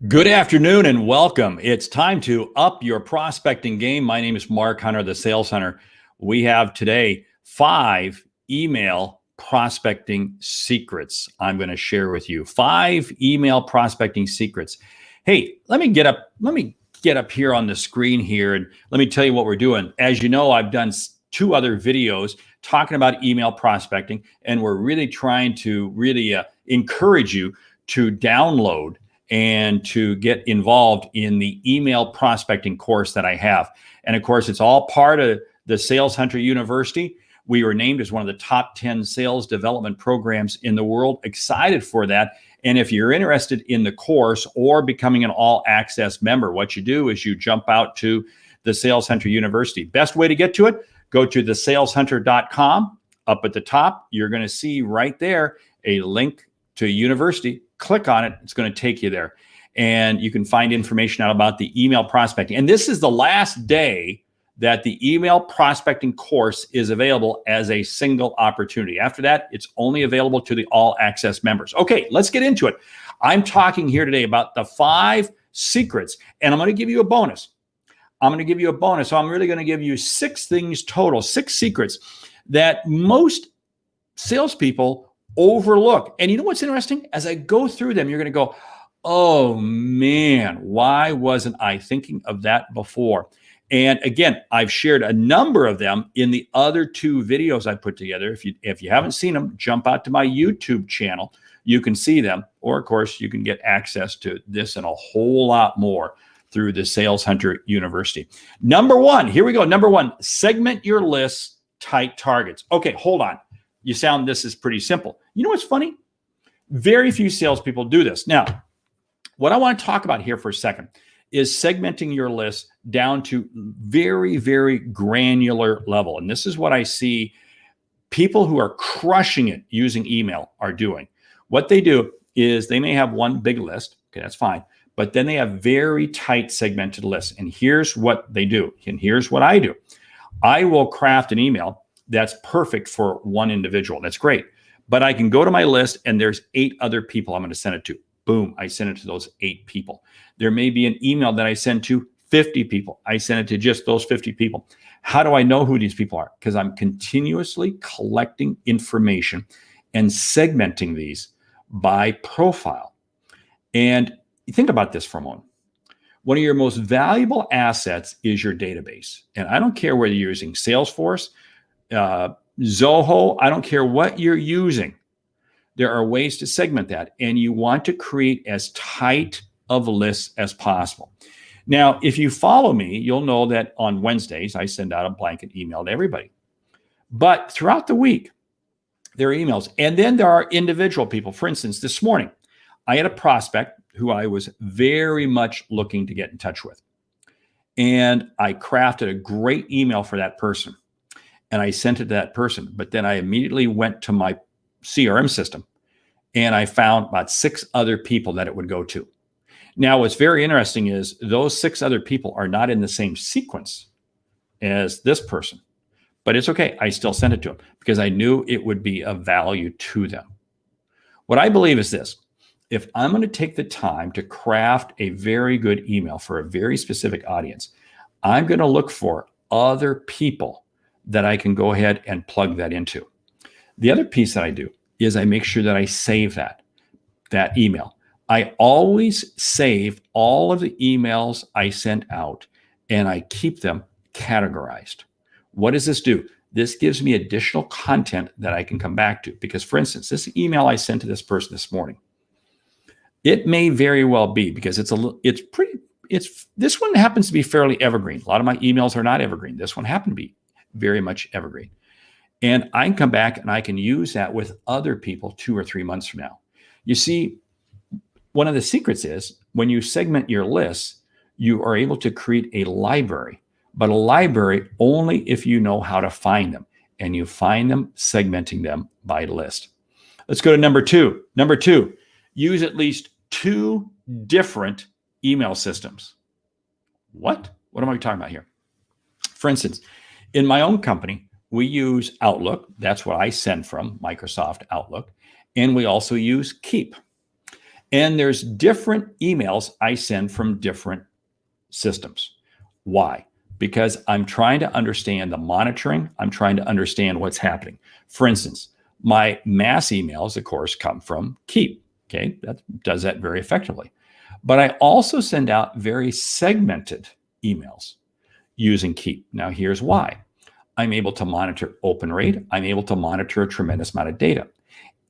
Good afternoon and welcome. It's time to up your prospecting game. My name is Mark Hunter, the Sales Hunter. We have today 5 email prospecting secrets I'm going to share with you. 5 email prospecting secrets. Hey, let me get up here on the screen here and let me tell you what we're doing. As you know, I've done 2 other videos talking about email prospecting, and we're really trying to encourage you to download and to get involved in the email prospecting course that I have. And of course, it's all part of the Sales Hunter University. We were named as one of the top 10 sales development programs in the world. Excited for that. And if you're interested in the course or becoming an all access member, what you do is you jump out to the Sales Hunter University. Best way to get to it, go to thesaleshunter.com. Up at the top, you're going to see right there a link to university. Click on it. It's going to take you there. And you can find information out about the email prospecting. And this is the last day that the email prospecting course is available as a single opportunity. After that, it's only available to the all access members. Okay, let's get into it. I'm talking here today about the 5 secrets, and I'm going to give you a bonus. So I'm really going to give you 6 things total, 6 secrets that most salespeople overlook. And you know what's interesting? As I go through them, you're going to go, oh man, why wasn't I thinking of that before? And again, I've shared a number of them in the other 2 videos I put together. If you haven't seen them, jump out to my YouTube channel. You can see them. Or of course, you can get access to this and a whole lot more through the Sales Hunter University. Number 1, here we go. Number 1, segment your list, tight targets. Okay, hold on. This is pretty simple. You know what's funny? Very few salespeople do this. Now, what I want to talk about here for a second is segmenting your list down to very, very granular level. And this is what I see people who are crushing it using email are doing. What they do is they may have one big list. Okay, that's fine. But then they have very tight segmented lists. And here's what they do. And here's what I do. I will craft an email that's perfect for one individual. That's great. But I can go to my list and there's 8 other people I'm going to send it to. Boom, I send it to those 8 people. There may be an email that I send to 50 people. I send it to just those 50 people. How do I know who these people are? Because I'm continuously collecting information and segmenting these by profile. And think about this for a moment. One of your most valuable assets is your database. And I don't care whether you're using Salesforce, Zoho, I don't care what you're using. There are ways to segment that, and you want to create as tight of lists as possible. Now, if you follow me, you'll know that on Wednesdays, I send out a blanket email to everybody. But throughout the week, there are emails, and then there are individual people. For instance, this morning, I had a prospect who I was very much looking to get in touch with. And I crafted a great email for that person. And I sent it to that person. But then I immediately went to my CRM system and I found about 6 other people that it would go to. Now, what's very interesting is those 6 other people are not in the same sequence as this person. But it's okay. I still sent it to them because I knew it would be of value to them. What I believe is this. If I'm going to take the time to craft a very good email for a very specific audience, I'm going to look for other people that I can go ahead and plug that into. The other piece that I do is I make sure that I save that email. I always save all of the emails I sent out and I keep them categorized. What does this do? This gives me additional content that I can come back to. Because for instance, this email I sent to this person this morning, it may very well be because this one happens to be fairly evergreen. A lot of my emails are not evergreen. This one happened to be very much evergreen. And I can come back and I can use that with other people 2 or 3 months from now. You see, one of the secrets is when you segment your lists, you are able to create a library, but a library only if you know how to find them. And you find them segmenting them by list. Let's go to number 2. Number 2, use at least 2 different email systems. What am I talking about here? For instance, in my own company, we use Outlook. That's what I send from, Microsoft Outlook. And we also use Keep. And there's different emails I send from different systems. Why? Because I'm trying to understand the monitoring. I'm trying to understand what's happening. For instance, my mass emails, of course, come from Keep. Okay, that does that very effectively. But I also send out very segmented emails using Keep. Now, here's why. I'm able to monitor open rate. I'm able to monitor a tremendous amount of data.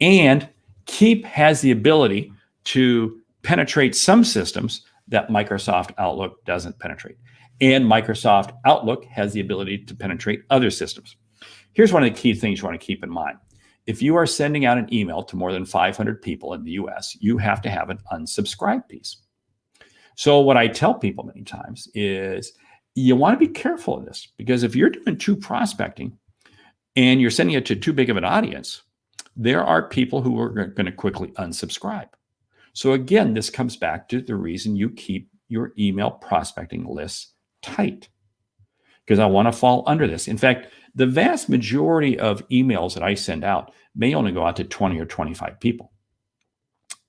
And Keep has the ability to penetrate some systems that Microsoft Outlook doesn't penetrate. And Microsoft Outlook has the ability to penetrate other systems. Here's one of the key things you want to keep in mind. If you are sending out an email to more than 500 people in the US, you have to have an unsubscribe piece. So what I tell people many times is you want to be careful of this, because if you're doing true prospecting and you're sending it to too big of an audience, there are people who are going to quickly unsubscribe. So again, this comes back to the reason you keep your email prospecting lists tight, because I want to fall under this. In fact, the vast majority of emails that I send out may only go out to 20 or 25 people.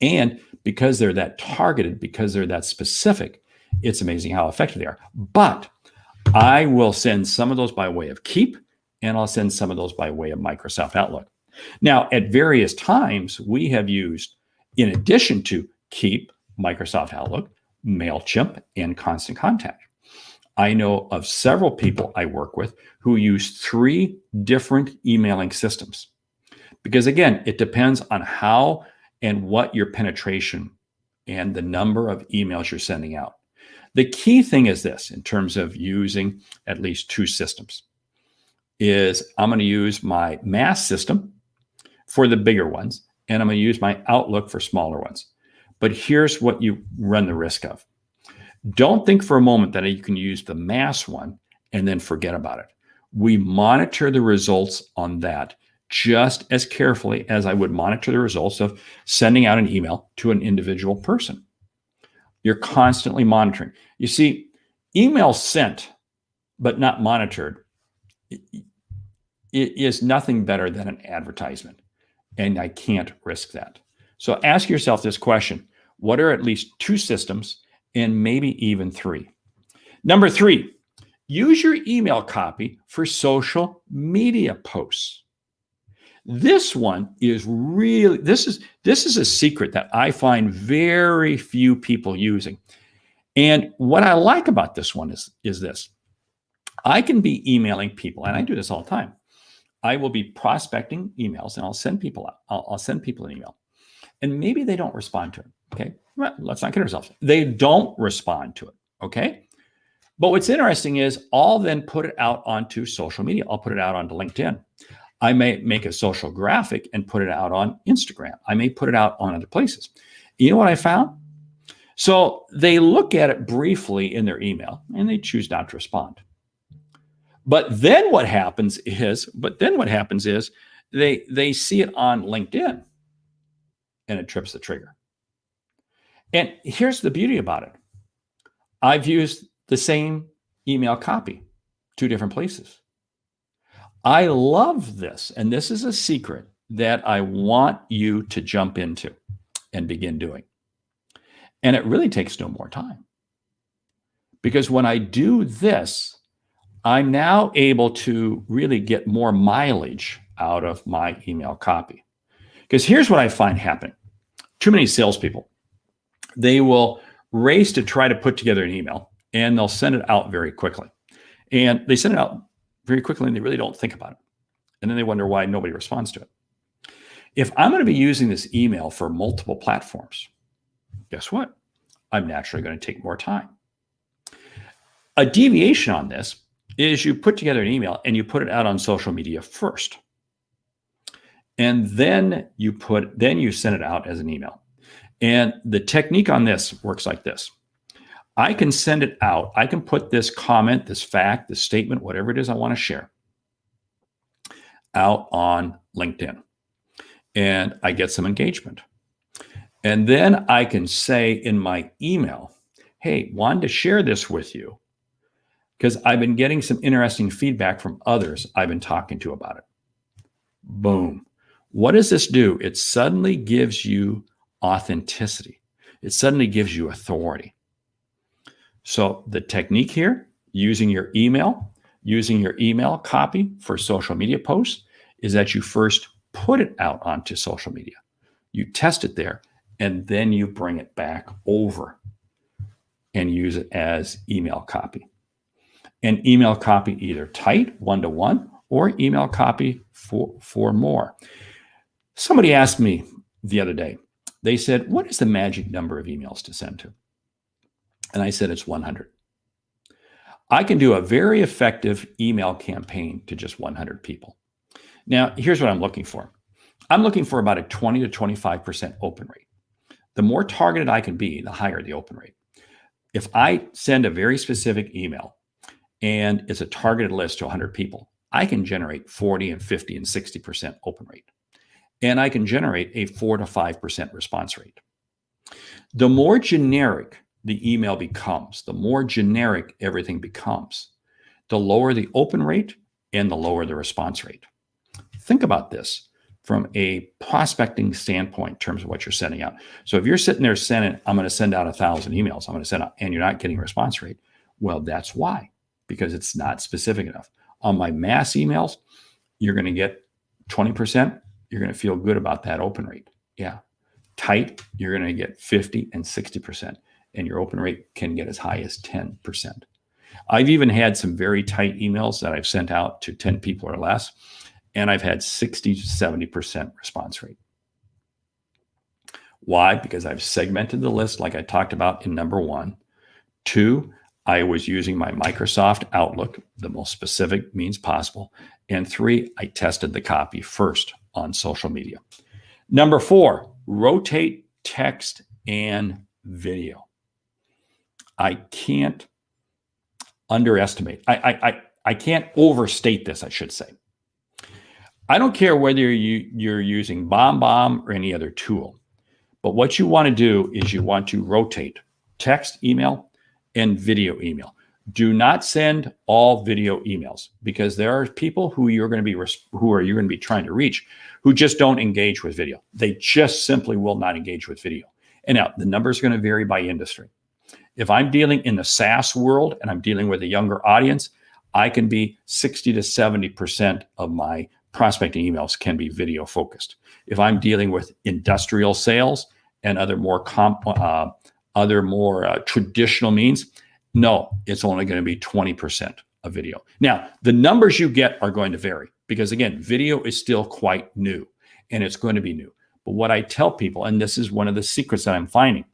And because they're that targeted, because they're that specific, it's amazing how effective they are. But I will send some of those by way of Keep, and I'll send some of those by way of Microsoft Outlook. Now, at various times, we have used, in addition to Keep, Microsoft Outlook, MailChimp, and Constant Contact. I know of several people I work with who use 3 different emailing systems. Because again, it depends on how and what your penetration and the number of emails you're sending out. The key thing is this, in terms of using at least 2 systems, is I'm going to use my mass system for the bigger ones, and I'm going to use my Outlook for smaller ones. But here's what you run the risk of. Don't think for a moment that you can use the mass one and then forget about it. We monitor the results on that just as carefully as I would monitor the results of sending out an email to an individual person. You're constantly monitoring. You see, email sent but not monitored, it is nothing better than an advertisement. And I can't risk that. So ask yourself this question. What are at least 2 systems, and maybe even 3? Number 3, use your email copy for social media posts. This one is really, this is a secret that I find very few people using. And what I like about this one is this. I can be emailing people, and I do this all the time. I will be prospecting emails, and I'll send people out. I'll send people an email, and maybe they don't respond to it. Okay, well, let's not kid ourselves. They don't respond to it. Okay, but what's interesting is I'll then put it out onto social media. I'll put it out onto LinkedIn. I may make a social graphic and put it out on Instagram. I may put it out on other places. You know what I found? So they look at it briefly in their email and they choose not to respond. But then what happens is they see it on LinkedIn and it trips the trigger. And here's the beauty about it. I've used the same email copy 2 different places. I love this, and this is a secret that I want you to jump into and begin doing. And it really takes no more time. Because when I do this, I'm now able to really get more mileage out of my email copy. Because here's what I find happening. Too many salespeople, they will race to try to put together an email, and they'll send it out very quickly. And they send it out very quickly, and they really don't think about it. And then they wonder why nobody responds to it. If I'm going to be using this email for multiple platforms, guess what? I'm naturally going to take more time. A deviation on this is you put together an email and you put it out on social media first. And then you send it out as an email. And the technique on this works like this. I can send it out. I can put this comment, this fact, this statement, whatever it is I want to share, out on LinkedIn. And I get some engagement. And then I can say in my email, hey, wanted to share this with you because I've been getting some interesting feedback from others I've been talking to about it. Boom. What does this do? It suddenly gives you authenticity. It suddenly gives you authority. So the technique here, using your email copy for social media posts, is that you first put it out onto social media. You test it there, and then you bring it back over and use it as email copy. And email copy either tight, one-to-one, or email copy for more. Somebody asked me the other day, they said, what is the magic number of emails to send to? And I said, it's 100. I can do a very effective email campaign to just 100 people. Now, here's what I'm looking for. I'm looking for about a 20 to 25% open rate. The more targeted I can be, the higher the open rate. If I send a very specific email and it's a targeted list to 100 people, I can generate 40 and 50 and 60% open rate. And I can generate a 4 to 5% response rate. The more generic the email becomes, the more generic everything becomes, the lower the open rate and the lower the response rate. Think about this from a prospecting standpoint in terms of what you're sending out. So if you're sitting there saying, I'm going to send out 1,000 emails, I'm going to send out, and you're not getting a response rate, well, that's why, because it's not specific enough. On my mass emails, you're going to get 20%. You're going to feel good about that open rate. Yeah. Tight, you're going to get 50 and 60%. And your open rate can get as high as 10%. I've even had some very tight emails that I've sent out to 10 people or less, and I've had 60 to 70% response rate. Why? Because I've segmented the list like I talked about in number 1. 2, I was using my Microsoft Outlook, the most specific means possible. And 3, I tested the copy first on social media. Number 4, rotate text and video. I can't underestimate. I can't overstate this, I should say. I don't care whether you're using BombBomb or any other tool, but what you want to do is you want to rotate text email and video email. Do not send all video emails, because there are people who you're going to be trying to reach who just don't engage with video. They just simply will not engage with video. And now the number is going to vary by industry. If I'm dealing in the SaaS world and I'm dealing with a younger audience, I can be 60 to 70% of my prospecting emails can be video focused. If I'm dealing with industrial sales and other more traditional means, no, it's only going to be 20% of video. Now, the numbers you get are going to vary because, again, video is still quite new and it's going to be new. But what I tell people, and this is one of the secrets that I'm finding,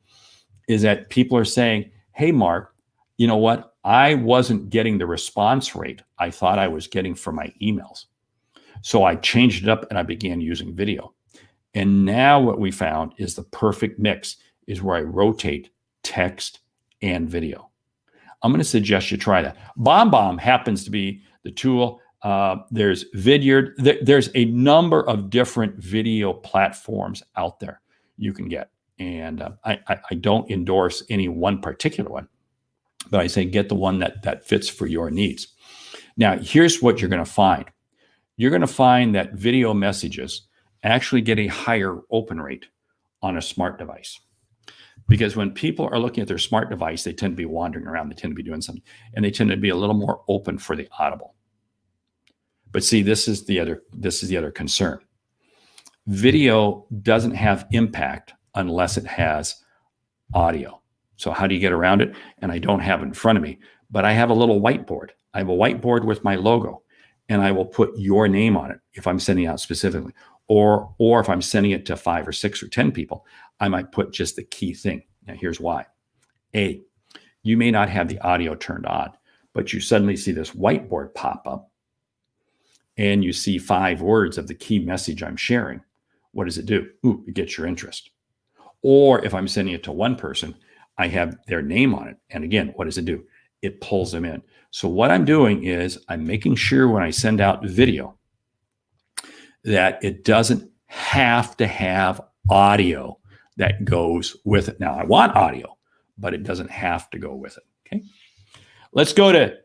is that people are saying, hey, Mark, you know what? I wasn't getting the response rate I thought I was getting for my emails. So I changed it up and I began using video. And now what we found is the perfect mix is where I rotate text and video. I'm going to suggest you try that. BombBomb happens to be the tool. There's Vidyard. There's a number of different video platforms out there you can get. And I don't endorse any one particular one, but I say get the one that fits for your needs. Now, here's what you're going to find. You're going to find that video messages actually get a higher open rate on a smart device. Because when people are looking at their smart device, they tend to be wandering around, they tend to be doing something, and they tend to be a little more open for the audible. But see, this is the other concern. Video doesn't have impact unless it has audio. So how do you get around it? And I don't have it in front of me, but I have a little whiteboard. I have a whiteboard with my logo, and I will put your name on it if I'm sending out specifically. Or if I'm sending it to 5 or 6 or 10 people, I might put just the key thing. Now, here's why. A, you may not have the audio turned on, but you suddenly see this whiteboard pop up and you see 5 words of the key message I'm sharing. What does it do? Ooh, it gets your interest. Or if I'm sending it to one person, I have their name on it. And again, what does it do? It pulls them in. So what I'm doing is I'm making sure when I send out video that it doesn't have to have audio that goes with it. Now, I want audio, but it doesn't have to go with it. Okay. Let's go to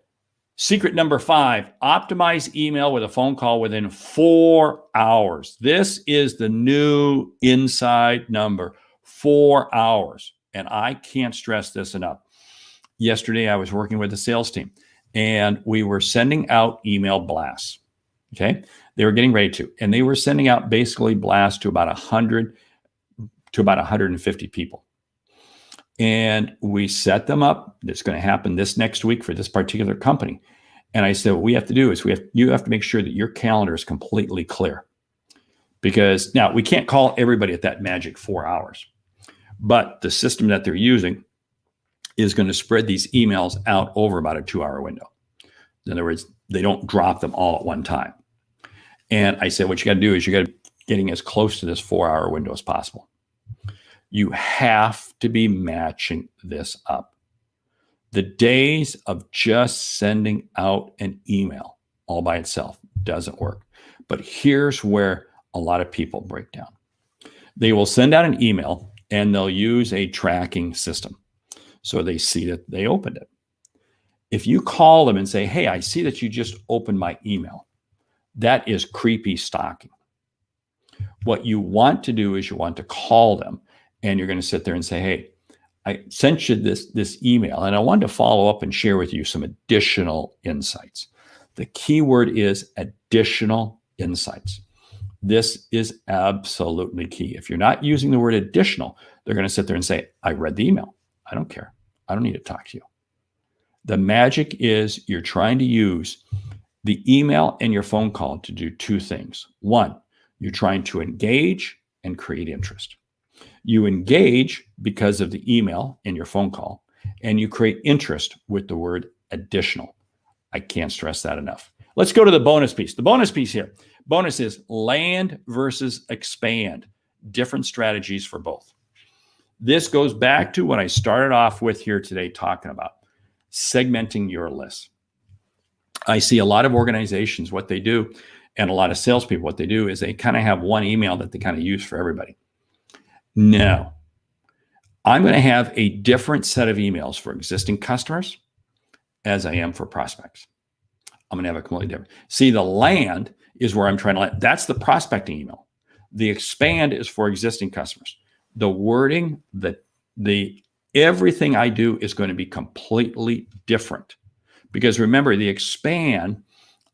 secret number 5, optimize email with a phone call within 4 hours. This is the new inside number, 4 hours. And I can't stress this enough. Yesterday, I was working with the sales team and we were sending out email blasts. Okay. They were getting ready to, and they were sending out basically blasts to about 100 to about 150 people. And we set them up. It's going to happen this next week for this particular company. And I said, what we have to do is you have to make sure that your calendar is completely clear. Because now we can't call everybody at that magic 4 hours. But the system that they're using is going to spread these emails out over about a 2-hour window. In other words, they don't drop them all at one time. And I said, what you got to do is you got to getting as close to this 4-hour window as possible. You have to be matching this up. The days of just sending out an email all by itself doesn't work. But here's where a lot of people break down. They will send out an email and they'll use a tracking system. So they see that they opened it. If you call them and say, hey, I see that you just opened my email, that is creepy stalking. What you want to do is you want to call them and you're going to sit there and say, hey, I sent you this email and I wanted to follow up and share with you some additional insights. The key word is additional insights. This is absolutely key. If you're not using the word additional, they're going to sit there and say, I read the email. I don't care. I don't need to talk to you. The magic is you're trying to use the email and your phone call to do two things. One, you're trying to engage and create interest. You engage because of the email and your phone call, and you create interest with the word additional. I can't stress that enough. Let's go to the bonus piece. The bonus piece here. Bonus is land versus expand. Different strategies for both. This goes back to what I started off with here today talking about, segmenting your list. I see a lot of organizations, what they do, and a lot of salespeople, what they do is they kind of have one email that they kind of use for everybody. No, I'm going to have a different set of emails for existing customers as I am for prospects. I'm going to have a completely different. See, the land is where I'm trying to land. That's the prospecting email. The expand is for existing customers. The wording, the everything I do is going to be completely different. Because remember, the expand,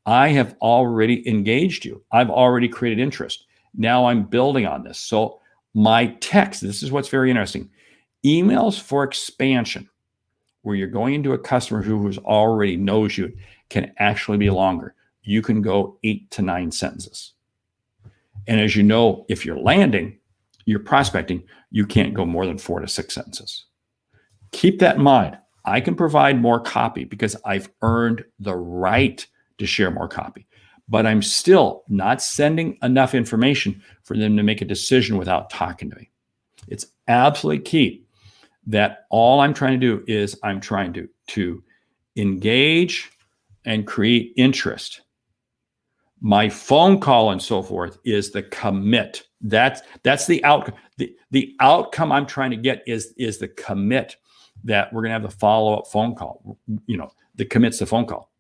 I have already engaged you. I've already created interest. Now I'm building on this. So my text, this is what's very interesting. Emails for expansion, where you're going into a customer who's already knows you, can actually be longer. You can go 8 to 9 sentences. And as you know, if you're landing, you're prospecting, you can't go more than 4 to 6 sentences. Keep that in mind. I can provide more copy because I've earned the right to share more copy, but I'm still not sending enough information for them to make a decision without talking to me. It's absolutely key that all I'm trying to do is I'm trying to engage and create interest. My phone call and so forth is the commit. That's the outcome. The outcome I'm trying to get is the commit that we're going to have the follow-up phone call. You know, the commit's the phone call.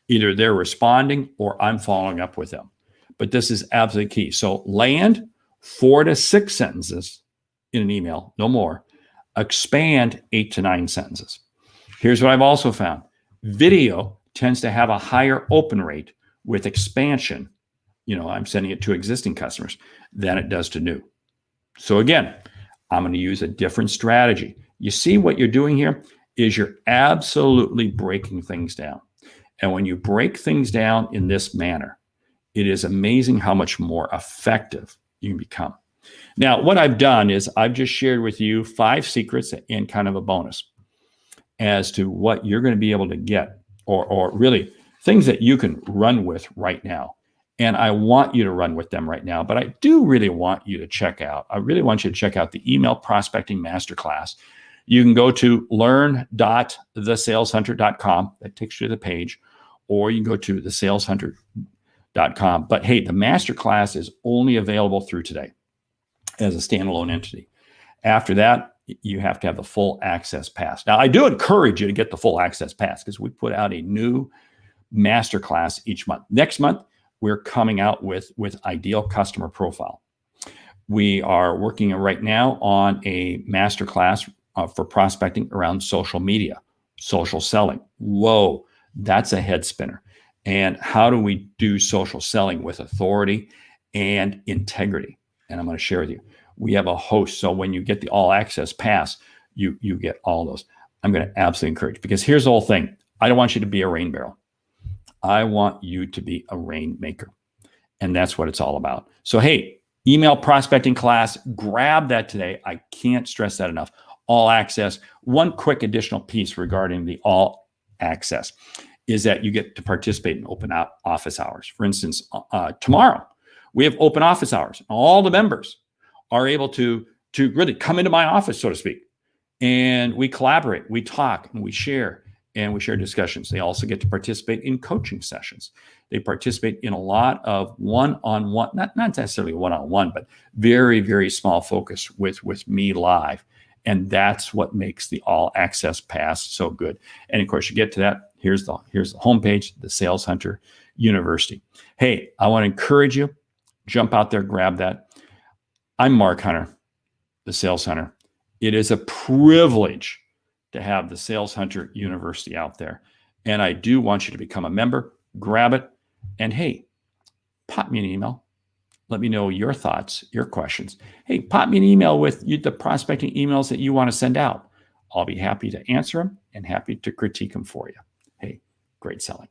Either they're responding or I'm following up with them. But this is absolutely key. So land 4 to 6 sentences in an email, no more. Expand 8 to 9 sentences. Here's what I've also found. Video tends to have a higher open rate with expansion. You know, I'm sending it to existing customers than it does to new. So again, I'm going to use a different strategy. You see what you're doing here is you're absolutely breaking things down. And when you break things down in this manner, it is amazing how much more effective you can become. Now, what I've done is I've just shared with you 5 secrets and kind of a bonus as to what you're going to be able to get, or really things that you can run with right now. And I want you to run with them right now, but I do really want you to check out, I really want you to check out the Email Prospecting Masterclass. You can go to learn.thesaleshunter.com. That takes you to the page, or you can go to thesaleshunter.com. But hey, the masterclass is only available through today as a standalone entity. After that, you have to have the full access pass. Now, I do encourage you to get the full access pass because we put out a new masterclass each month. Next month, we're coming out with Ideal Customer Profile. We are working right now on a masterclass for prospecting around social media, social selling. Whoa, that's a head spinner. And how do we do social selling with authority and integrity? And I'm going to share with you. We have a host. So when you get the all access pass, you get all those. I'm going to absolutely encourage, because here's the whole thing. I don't want you to be a rain barrel. I want you to be a rainmaker. And that's what it's all about. So, hey, email prospecting class, grab that today. I can't stress that enough. All access. One quick additional piece regarding the all access is that you get to participate in open office hours. For instance, tomorrow we have open office hours. All the members are able to really come into my office, so to speak, and we collaborate, we talk, and we share discussions. They also get to participate in coaching sessions. They participate in a lot of one-on-one, not necessarily one-on-one, but very, very small focus with me live. And that's what makes the all access pass so good. And of course, you get to that. Here's the homepage, the Sales Hunter University. Hey, I want to encourage you, jump out there, grab that. I'm Mark Hunter, the Sales Hunter. It is a privilege to have the Sales Hunter University out there. And I do want you to become a member, grab it, and hey, pop me an email. Let me know your thoughts, your questions. Hey, pop me an email with the prospecting emails that you want to send out. I'll be happy to answer them and happy to critique them for you. Hey, great selling.